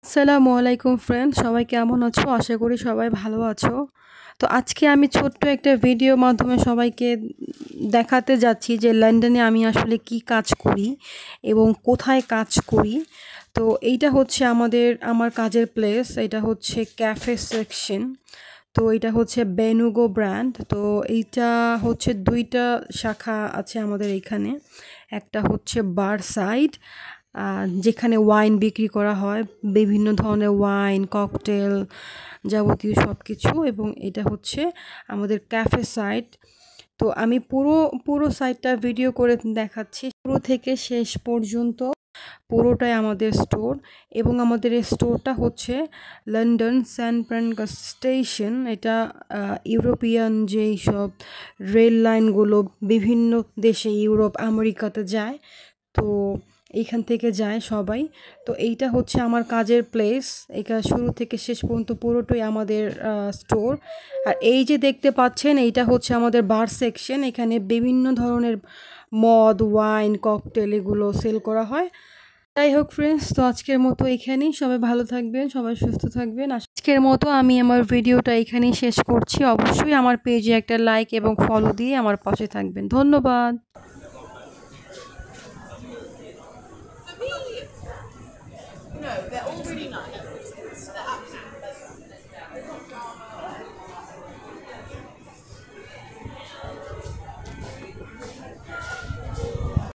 আসসালামু আলাইকুম ফ্রেন্ড, সবাই কেমন আছো? আশা করি সবাই ভালো আছো। তো আজকে আমি ছোট্ট একটা ভিডিওর মাধ্যমে সবাইকে দেখাতে যাচ্ছি যে লন্ডনে আমি আসলে কি কাজ করি এবং কোথায় কাজ করি। তো এইটা হচ্ছে আমার কাজের প্লেস, এটা হচ্ছে ক্যাফে সেকশন। তো এটা হচ্ছে বেনুগো ব্র্যান্ড। তো এইটা হচ্ছে দুইটা শাখা আছে আমাদের এইখানে। একটা হচ্ছে বার সাইড, যেখানে ওয়াইন বিক্রি করা হয়, বিভিন্ন ধরনের ওয়াইন, ককটেল, যাবতীয় সব কিছু। এবং এটা হচ্ছে আমাদের ক্যাফে সাইড। তো আমি পুরো পুরো সাইটটা ভিডিও করে দেখাচ্ছি, শুরু থেকে শেষ পর্যন্ত পুরোটাই আমাদের স্টোর। এবং আমাদের এই স্টোরটা হচ্ছে লন্ডন সেন্ট প্যানকাস স্টেশন। এটা ইউরোপিয়ান যেই সব রেল লাইনগুলো বিভিন্ন দেশে, ইউরোপ, আমেরিকাতে যায়, তো এইখান থেকে যায় সবাই। তো এইটা হচ্ছে আমার কাজের প্লেস। এটা শুরু থেকে শেষ পর্যন্ত পুরোটাই আমাদের স্টোর। আর এই যে দেখতে পাচ্ছেন, এইটা হচ্ছে আমাদের বার সেকশন। এখানে বিভিন্ন ধরনের মদ, ওয়াইন, ককটেল এগুলো সেল করা হয়। যাই হোক ফ্রেন্ডস, তো আজকের মতো এখানেই। সবাই ভালো থাকবেন, সবাই সুস্থ থাকবেন। আজকের মতো আমি আমার ভিডিওটা এখানেই শেষ করছি। অবশ্যই আমার পেজে একটা লাইক এবং ফলো দিয়ে আমার পাশে থাকবেন। ধন্যবাদ। For me, no, they're all really nice.